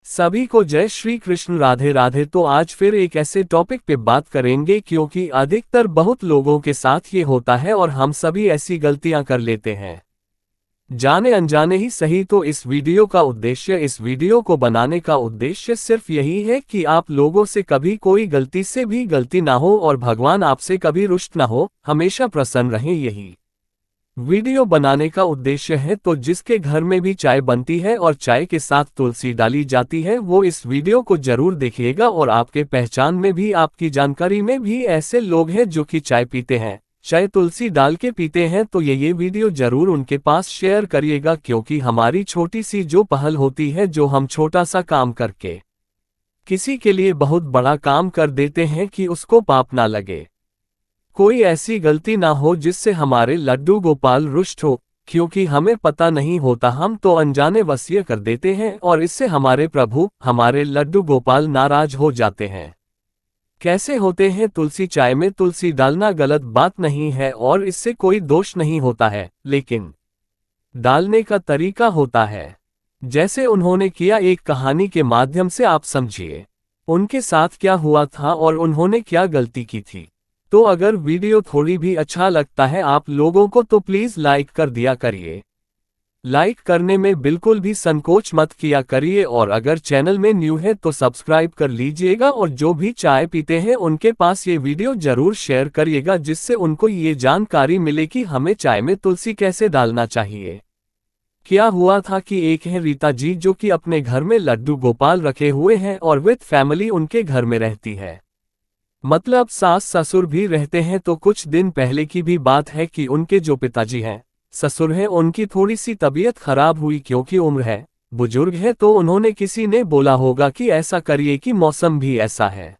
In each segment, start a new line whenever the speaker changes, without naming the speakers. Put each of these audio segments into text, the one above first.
सभी को जय श्री कृष्ण, राधे राधे। तो आज फिर एक ऐसे टॉपिक पे बात करेंगे क्योंकि अधिकतर बहुत लोगों के साथ ये होता है और हम सभी ऐसी गलतियां कर लेते हैं, जाने अनजाने ही सही। तो इस वीडियो को बनाने का उद्देश्य सिर्फ यही है कि आप लोगों से कभी कोई गलती से भी गलती ना हो और भगवान आपसे कभी रुष्ट ना हो, हमेशा प्रसन्न रहें, यही वीडियो बनाने का उद्देश्य है। तो जिसके घर में भी चाय बनती है और चाय के साथ तुलसी डाली जाती है वो इस वीडियो को जरूर देखिएगा। और आपके पहचान में भी, आपकी जानकारी में भी ऐसे लोग हैं जो कि चाय पीते हैं, चाय तुलसी डाल के पीते हैं, तो ये वीडियो जरूर उनके पास शेयर करिएगा। क्योंकि हमारी छोटी सी जो पहल होती है, जो हम छोटा सा काम करके किसी के लिए बहुत बड़ा काम कर देते हैं, कि उसको पाप ना लगे, कोई ऐसी गलती ना हो जिससे हमारे लड्डू गोपाल रुष्ट हो। क्योंकि हमें पता नहीं होता, हम तो अनजाने वश ये कर देते हैं और इससे हमारे प्रभु, हमारे लड्डू गोपाल नाराज हो जाते हैं। कैसे होते हैं? तुलसी चाय में तुलसी डालना गलत बात नहीं है और इससे कोई दोष नहीं होता है, लेकिन डालने का तरीका होता है। जैसे उन्होंने किया, एक कहानी के माध्यम से आप समझिए उनके साथ क्या हुआ था और उन्होंने क्या गलती की थी। तो अगर वीडियो थोड़ी भी अच्छा लगता है आप लोगों को तो प्लीज लाइक कर दिया करिए, लाइक करने में बिल्कुल भी संकोच मत किया करिए। और अगर चैनल में न्यू है तो सब्सक्राइब कर लीजिएगा और जो भी चाय पीते हैं उनके पास ये वीडियो जरूर शेयर करिएगा, जिससे उनको ये जानकारी मिले कि हमें चाय में तुलसी कैसे डालना चाहिए। क्या हुआ था कि एक है रीता जी, जो कि अपने घर में लड्डू गोपाल रखे हुए हैं और विद फैमिली उनके घर में रहती है, मतलब सास ससुर भी रहते हैं। तो कुछ दिन पहले की भी बात है कि उनके जो पिताजी हैं, ससुर हैं, उनकी थोड़ी सी तबीयत खराब हुई। क्योंकि उम्र है, बुजुर्ग है, तो उन्होंने किसी ने बोला होगा कि ऐसा करिए कि मौसम भी ऐसा है,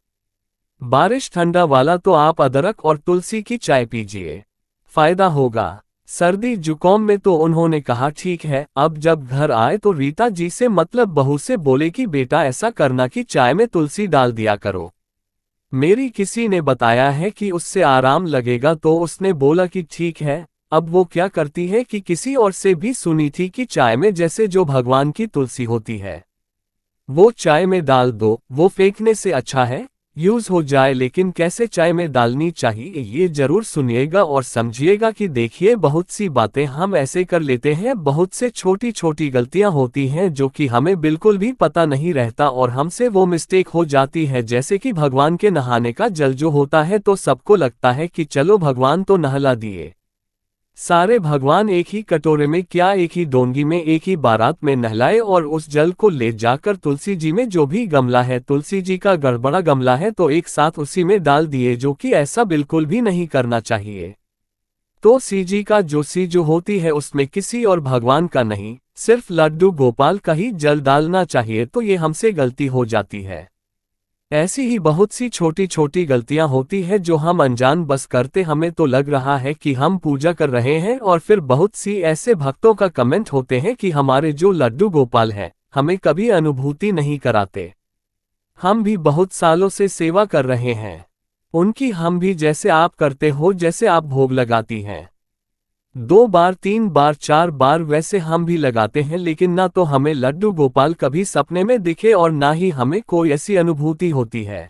बारिश ठंडा वाला, तो आप अदरक और तुलसी की चाय पीजिए, फायदा होगा सर्दी जुकाम में। तो उन्होंने कहा ठीक है। अब जब घर आए तो रीता जी से, मतलब बहू से, बोले कि बेटा ऐसा करना कि चाय में तुलसी डाल दिया करो, मेरी किसी ने बताया है कि उससे आराम लगेगा। तो उसने बोला कि ठीक है। अब वो क्या करती है कि किसी और से भी सुनी थी कि चाय में जैसे जो भगवान की तुलसी होती है वो चाय में डाल दो, वो फेंकने से अच्छा है यूज हो जाए। लेकिन कैसे चाय में डालनी चाहिए ये जरूर सुनिएगा और समझिएगा। कि देखिए, बहुत सी बातें हम ऐसे कर लेते हैं, बहुत से छोटी छोटी गलतियां होती हैं जो कि हमें बिल्कुल भी पता नहीं रहता और हमसे वो मिस्टेक हो जाती है। जैसे कि भगवान के नहाने का जल जो होता है, तो सबको लगता है कि चलो भगवान तो नहला दिए, सारे भगवान एक ही कटोरे में, क्या एक ही डोंगी में, एक ही बारात में नहलाए और उस जल को ले जाकर तुलसी जी में, जो भी गमला है, तुलसी जी का गड़बड़ा गमला है, तो एक साथ उसी में डाल दिए, जो कि ऐसा बिल्कुल भी नहीं करना चाहिए। तो सीजी का जो होती है उसमें किसी और भगवान का नहीं, सिर्फ लड्डू गोपाल का ही जल डालना चाहिए। तो ये हमसे गलती हो जाती है। ऐसी ही बहुत सी छोटी छोटी गलतियां होती है जो हम अनजान बस करते, हमें तो लग रहा है कि हम पूजा कर रहे हैं। और फिर बहुत सी ऐसे भक्तों का कमेंट होते हैं कि हमारे जो लड्डू गोपाल हैं हमें कभी अनुभूति नहीं कराते, हम भी बहुत सालों से सेवा कर रहे हैं उनकी, हम भी जैसे आप करते हो, जैसे आप भोग लगाती हैं 2 बार 3 बार 4 बार, वैसे हम भी लगाते हैं। लेकिन ना तो हमें लड्डू गोपाल कभी सपने में दिखे और ना ही हमें कोई ऐसी अनुभूति होती है।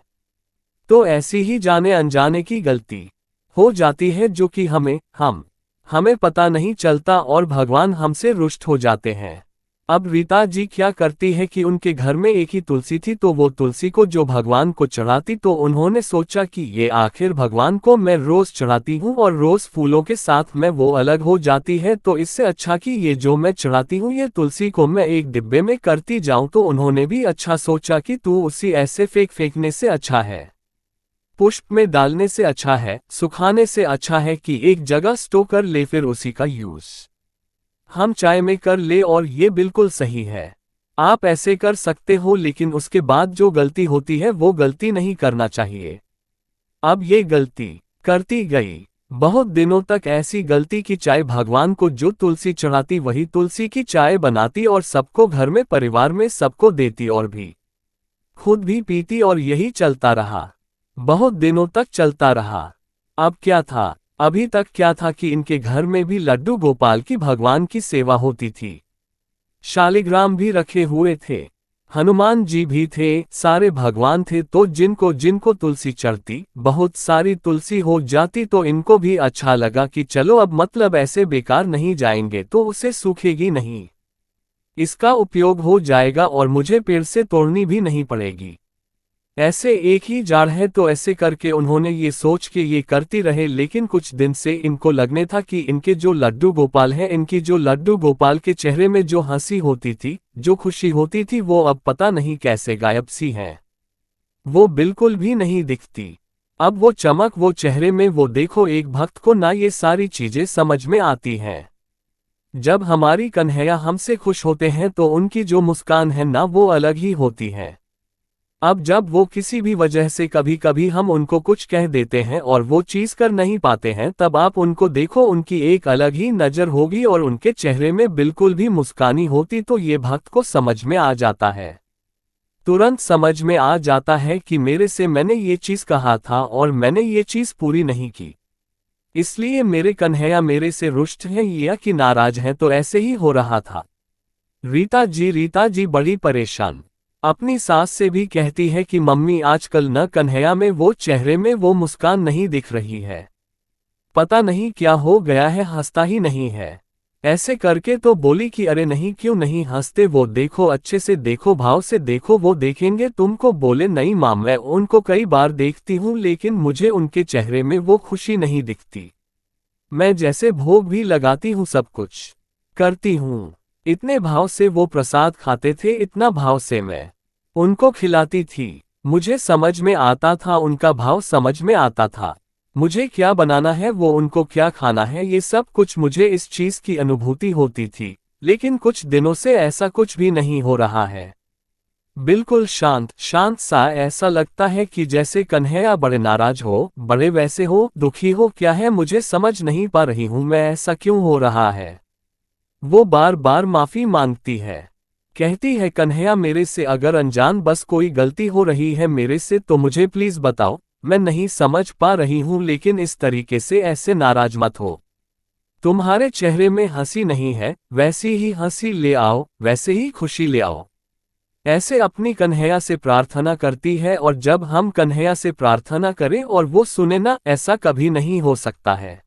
तो ऐसी ही जाने अनजाने की गलती हो जाती है जो कि हमें पता नहीं चलता और भगवान हमसे रुष्ट हो जाते हैं। अब रीता जी क्या करती है कि उनके घर में एक ही तुलसी थी, तो वो तुलसी को जो भगवान को चढ़ाती, तो उन्होंने सोचा कि ये आखिर भगवान को मैं रोज चढ़ाती हूँ और रोज फूलों के साथ में वो अलग हो जाती है, तो इससे अच्छा कि ये जो मैं चढ़ाती हूँ ये तुलसी को मैं एक डिब्बे में करती जाऊं। तो उन्होंने भी अच्छा सोचा कि तू उसी ऐसे फेंकने से अच्छा है, पुष्प में डालने से अच्छा है, सुखाने से अच्छा है कि एक जगह स्टोर कर ले, फिर उसी का यूज हम चाय में कर ले। और ये बिल्कुल सही है, आप ऐसे कर सकते हो, लेकिन उसके बाद जो गलती होती है वो गलती नहीं करना चाहिए। अब ये गलती करती गई, बहुत दिनों तक ऐसी गलती की चाय भगवान को जो तुलसी चढ़ाती वही तुलसी की चाय बनाती और सबको, घर में परिवार में सबको देती और भी खुद भी पीती, और यही चलता रहा, बहुत दिनों तक चलता रहा। अब क्या था, अभी तक क्या था कि इनके घर में भी लड्डू गोपाल की भगवान की सेवा होती थी, शालिग्राम भी रखे हुए थे, हनुमान जी भी थे, सारे भगवान थे, तो जिनको जिनको तुलसी चढ़ती, बहुत सारी तुलसी हो जाती तो इनको भी अच्छा लगा कि चलो अब मतलब ऐसे बेकार नहीं जाएंगे तो उसे सूखेगी नहीं, इसका उपयोग हो जाएगा और मुझे पेड़ से तोड़नी भी नहीं पड़ेगी। ऐसे एक ही जाड़ है तो ऐसे करके उन्होंने ये सोच के ये करती रहे, लेकिन कुछ दिन से इनको लगने था कि इनके जो लड्डू गोपाल हैं, इनकी जो लड्डू गोपाल के चेहरे में जो हंसी होती थी, जो खुशी होती थी, वो अब पता नहीं कैसे गायब सी हैं। वो बिल्कुल भी नहीं दिखती। अब वो चमक, वो चेहरे में, वो देखो एक भक्त को ना ये सारी चीजें समझ में आती हैं। जब हमारी कन्हैया हमसे खुश होते हैं तो उनकी जो मुस्कान है ना, वो अलग ही होती है। अब जब वो किसी भी वजह से कभी कभी हम उनको कुछ कह देते हैं और वो चीज कर नहीं पाते हैं, तब आप उनको देखो, उनकी एक अलग ही नजर होगी और उनके चेहरे में बिल्कुल भी मुस्कानी होती, तो ये भक्त को समझ में आ जाता है, तुरंत समझ में आ जाता है कि मेरे से मैंने ये चीज कहा था और मैंने ये चीज पूरी नहीं की, इसलिए मेरे कन्हैया मेरे से रुष्ट हैं या कि नाराज हैं। तो ऐसे ही हो रहा था। रीता जी बड़ी परेशान अपनी सास से भी कहती है कि मम्मी आजकल न कन्हैया में वो चेहरे में वो मुस्कान नहीं दिख रही है, पता नहीं क्या हो गया है, हंसता ही नहीं है। ऐसे करके तो बोली कि अरे नहीं, क्यों नहीं हंसते, वो देखो, अच्छे से देखो, भाव से देखो, वो देखेंगे तुमको। बोले नहीं मां, मैं उनको कई बार देखती हूँ लेकिन मुझे उनके चेहरे में वो खुशी नहीं दिखती। मैं जैसे भोग भी लगाती हूँ, सब कुछ करती हूँ, इतने भाव से वो प्रसाद खाते थे, इतना भाव से मैं उनको खिलाती थी। मुझे समझ में आता था, उनका भाव समझ में आता था, मुझे क्या बनाना है, वो उनको क्या खाना है, ये सब कुछ मुझे इस चीज की अनुभूति होती थी। लेकिन कुछ दिनों से ऐसा कुछ भी नहीं हो रहा है, बिल्कुल शांत शांत सा। ऐसा लगता है कि जैसे कन्हैया बड़े नाराज हो, बड़े वैसे हो, दुखी हो, क्या है मुझे समझ नहीं पा रही हूं मैं, ऐसा क्यों हो रहा है। वो बार बार माफी मांगती है, कहती है कन्हैया मेरे से अगर अनजान बस कोई गलती हो रही है मेरे से तो मुझे प्लीज बताओ, मैं नहीं समझ पा रही हूं, लेकिन इस तरीके से ऐसे नाराज मत हो। तुम्हारे चेहरे में हंसी नहीं है, वैसी ही हंसी ले आओ, वैसे ही खुशी ले आओ। ऐसे अपनी कन्हैया से प्रार्थना करती है, और जब हम कन्हैया से प्रार्थना करें और वो सुने ना, ऐसा कभी नहीं हो सकता है।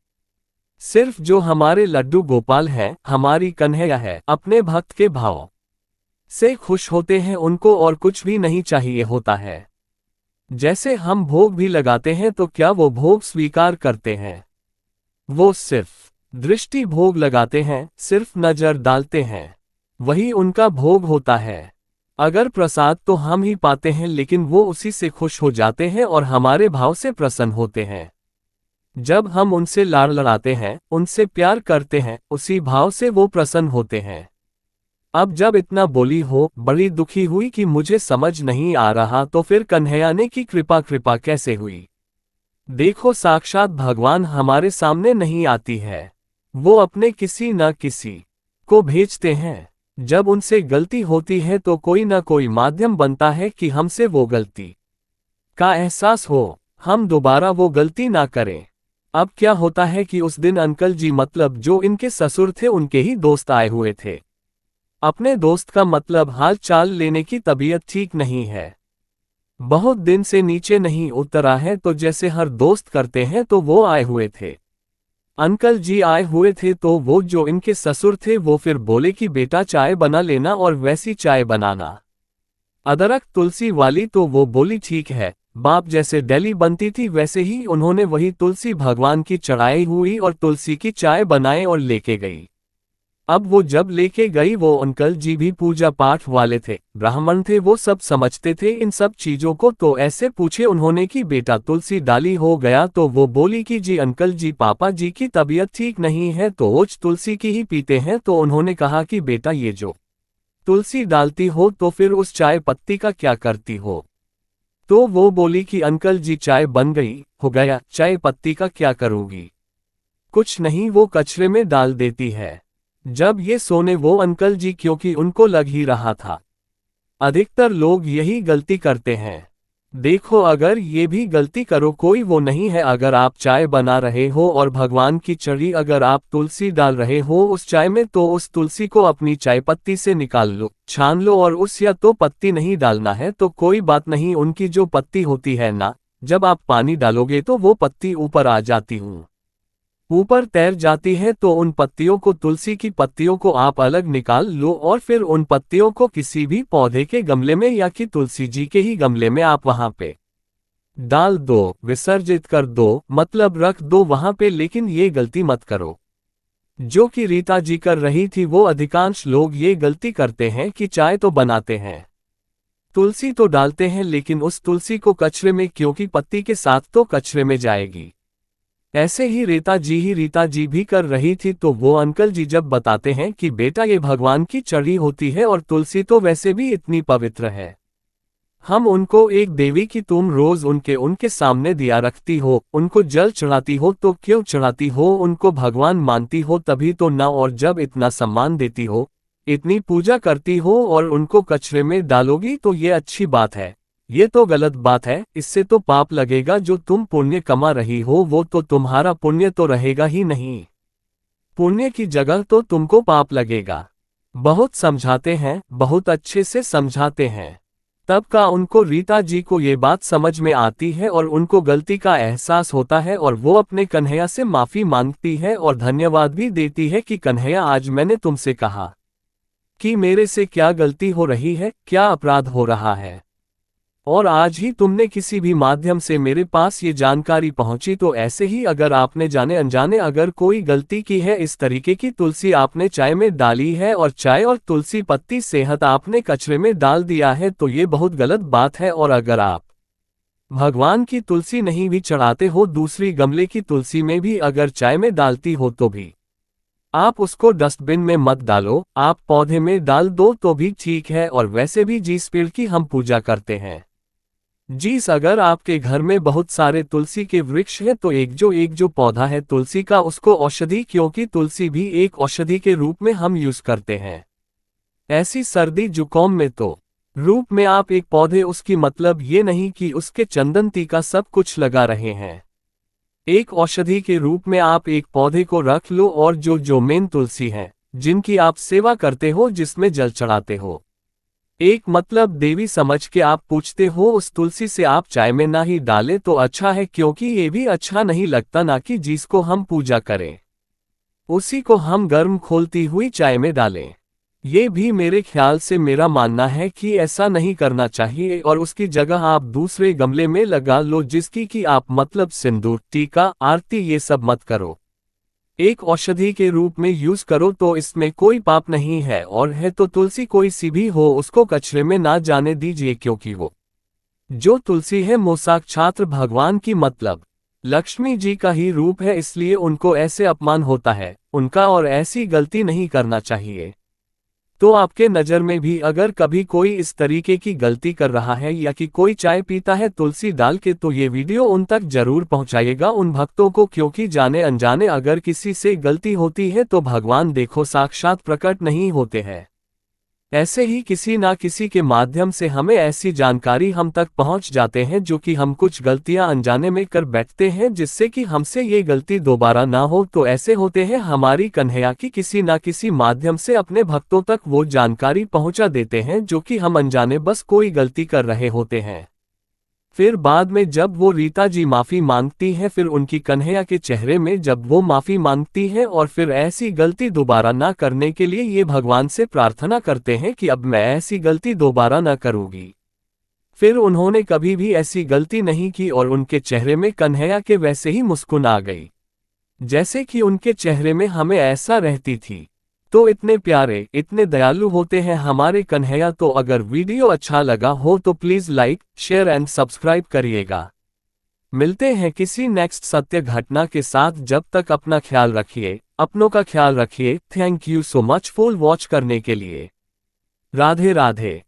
सिर्फ जो हमारे लड्डू गोपाल हैं, हमारी कन्हैया है, अपने भक्त के भाव से खुश होते हैं, उनको और कुछ भी नहीं चाहिए होता है। जैसे हम भोग भी लगाते हैं तो क्या वो भोग स्वीकार करते हैं? वो सिर्फ दृष्टि भोग लगाते हैं, सिर्फ नजर डालते हैं, वही उनका भोग होता है। अगर प्रसाद तो हम ही पाते हैं, लेकिन वो उसी से खुश हो जाते हैं और हमारे भाव से प्रसन्न होते हैं। जब हम उनसे लाड़ लड़ाते हैं, उनसे प्यार करते हैं, उसी भाव से वो प्रसन्न होते हैं। अब जब इतना बोली हो, बड़ी दुखी हुई कि मुझे समझ नहीं आ रहा, तो फिर कन्हैया ने की कृपा कैसे हुई। देखो साक्षात भगवान हमारे सामने नहीं आती है, वो अपने किसी न किसी को भेजते हैं। जब उनसे गलती होती है तो कोई ना कोई माध्यम बनता है कि हमसे वो गलती का एहसास हो, हम दोबारा वो गलती ना करें। अब क्या होता है कि उस दिन अंकल जी, मतलब जो इनके ससुर थे, उनके ही दोस्त आए हुए थे। अपने दोस्त का मतलब हाल चाल लेने की, तबीयत ठीक नहीं है, बहुत दिन से नीचे नहीं उतरा है, तो जैसे हर दोस्त करते हैं तो वो आए हुए थे। अंकल जी आए हुए थे तो वो जो इनके ससुर थे वो फिर बोले कि बेटा चाय बना लेना, और वैसी चाय बनाना अदरक तुलसी वाली। तो वो बोली ठीक है बाप, जैसे डेली बनती थी वैसे ही उन्होंने वही तुलसी भगवान की चढ़ाई हुई और तुलसी की चाय बनाए और लेके गई। अब वो जब लेके गई, वो अंकल जी भी पूजा पाठ वाले थे, ब्राह्मण थे, वो सब समझते थे इन सब चीजों को। तो ऐसे पूछे उन्होंने कि बेटा तुलसी डाली हो गया? तो वो बोली कि जी अंकल जी, पापा जी की तबीयत ठीक नहीं है तो रोज तुलसी की ही पीते हैं। तो उन्होंने कहा कि बेटा ये जो तुलसी डालती हो तो फिर उस चाय पत्ती का क्या करती हो? तो वो बोली कि अंकल जी चाय बन गई, हो गया, चाय पत्ती का क्या करूंगी? कुछ नहीं, वो कचरे में डाल देती है। जब ये सोने वो अंकल जी, क्योंकि उनको लग ही रहा था अधिकतर लोग यही गलती करते हैं, देखो अगर ये भी गलती करो कोई वो नहीं है, अगर आप चाय बना रहे हो और भगवान की चढ़ी अगर आप तुलसी डाल रहे हो उस चाय में, तो उस तुलसी को अपनी चाय पत्ती से निकाल लो, छान लो और उस या तो पत्ती नहीं डालना है तो कोई बात नहीं, उनकी जो पत्ती होती है ना, जब आप पानी डालोगे तो वो पत्ती ऊपर आ जाती हूँ, ऊपर तैर जाती है, तो उन पत्तियों को, तुलसी की पत्तियों को आप अलग निकाल लो और फिर उन पत्तियों को किसी भी पौधे के गमले में या कि तुलसी जी के ही गमले में आप वहां पे डाल दो, विसर्जित कर दो, मतलब रख दो वहां पे। लेकिन ये गलती मत करो जो कि रीता जी कर रही थी। वो अधिकांश लोग ये गलती करते हैं कि चाय तो बनाते हैं, तुलसी तो डालते हैं, लेकिन उस तुलसी को कचरे में, क्योंकि पत्ती के साथ तो कचरे में जाएगी। ऐसे ही रीता जी भी कर रही थी। तो वो अंकल जी जब बताते हैं कि बेटा ये भगवान की चढ़ी होती है और तुलसी तो वैसे भी इतनी पवित्र है, हम उनको एक देवी की, तुम रोज उनके सामने दिया रखती हो, उनको जल चढ़ाती हो, तो क्यों चढ़ाती हो, उनको भगवान मानती हो तभी तो ना, और जब इतना सम्मान देती हो, इतनी पूजा करती हो और उनको कचरे में डालोगी तो ये अच्छी बात है? ये तो गलत बात है, इससे तो पाप लगेगा। जो तुम पुण्य कमा रही हो वो तो तुम्हारा पुण्य तो रहेगा ही नहीं, पुण्य की जगह तो तुमको पाप लगेगा। बहुत समझाते हैं, बहुत अच्छे से समझाते हैं, तब का उनको, रीता जी को ये बात समझ में आती है और उनको गलती का एहसास होता है और वो अपने कन्हैया से माफी मांगती है और धन्यवाद भी देती है कि कन्हैया आज मैंने तुमसे कहा कि मेरे से क्या गलती हो रही है, क्या अपराध हो रहा है, और आज ही तुमने किसी भी माध्यम से मेरे पास ये जानकारी पहुंची। तो ऐसे ही अगर आपने जाने अनजाने अगर कोई गलती की है, इस तरीके की तुलसी आपने चाय में डाली है और चाय और तुलसी पत्ती सेहत आपने कचरे में डाल दिया है, तो ये बहुत गलत बात है। और अगर आप भगवान की तुलसी नहीं भी चढ़ाते हो, दूसरी गमले की तुलसी में भी अगर चाय में डालती हो तो भी आप उसको डस्टबिन में मत डालो, आप पौधे में डाल दो तो भी ठीक है। और वैसे भी जिस पेड़ की हम पूजा करते हैं, जिस अगर आपके घर में बहुत सारे तुलसी के वृक्ष हैं, तो एक जो पौधा है तुलसी का, उसको औषधि, क्योंकि तुलसी भी एक औषधि के रूप में हम यूज करते हैं। ऐसी सर्दी जुकाम में तो रूप में आप एक पौधे, उसकी मतलब ये नहीं कि उसके चंदन टीका सब कुछ लगा रहे हैं, एक औषधि के रूप में आप एक पौधे को रख लो और जो मेन तुलसी है जिनकी आप सेवा करते हो, जिसमें जल चढ़ाते हो, एक मतलब देवी समझ के आप पूछते हो, उस तुलसी से आप चाय में ना ही डालें तो अच्छा है, क्योंकि ये भी अच्छा नहीं लगता ना कि जिसको हम पूजा करें उसी को हम गर्म खोलती हुई चाय में डालें। ये भी मेरे ख्याल से मेरा मानना है कि ऐसा नहीं करना चाहिए, और उसकी जगह आप दूसरे गमले में लगा लो, जिसकी कि आप मतलब सिंदूर, टीका, आरती ये सब मत करो, एक औषधि के रूप में यूज करो, तो इसमें कोई पाप नहीं है। और है तो तुलसी कोई सी भी हो, उसको कचरे में ना जाने दीजिए, क्योंकि वो जो तुलसी है वो साक्षात भगवान की मतलब लक्ष्मी जी का ही रूप है, इसलिए उनको ऐसे अपमान होता है उनका, और ऐसी गलती नहीं करना चाहिए। तो आपके नज़र में भी अगर कभी कोई इस तरीके की गलती कर रहा है या कि कोई चाय पीता है तुलसी डाल के, तो ये वीडियो उन तक जरूर पहुंचाइएगा, उन भक्तों को, क्योंकि जाने अनजाने अगर किसी से गलती होती है तो भगवान देखो साक्षात प्रकट नहीं होते हैं। ऐसे ही किसी ना किसी के माध्यम से हमें ऐसी जानकारी हम तक पहुंच जाते हैं, जो कि हम कुछ गलतियां अनजाने में कर बैठते हैं, जिससे कि हमसे ये गलती दोबारा ना हो। तो ऐसे होते हैं हमारी कन्हैया की किसी ना किसी माध्यम से अपने भक्तों तक वो जानकारी पहुंचा देते हैं, जो कि हम अनजाने बस कोई गलती कर रहे होते हैं। फिर बाद में जब वो रीता जी माफी मांगती है, फिर उनकी कन्हैया के चेहरे में जब वो माफी मांगती है और फिर ऐसी गलती दोबारा ना करने के लिए ये भगवान से प्रार्थना करते हैं कि अब मैं ऐसी गलती दोबारा ना करूंगी, फिर उन्होंने कभी भी ऐसी गलती नहीं की और उनके चेहरे में कन्हैया के वैसे ही मुस्कुन आ गई, जैसे कि उनके चेहरे में हमें ऐसा रहती थी। तो इतने प्यारे, इतने दयालु होते हैं हमारे कन्हैया। तो अगर वीडियो अच्छा लगा हो तो please like, share and subscribe करिएगा। मिलते हैं किसी नेक्स्ट सत्य घटना के साथ, जब तक अपना ख्याल रखिए, अपनों का ख्याल रखिए। Thank you so much for watch करने के लिए। राधे राधे।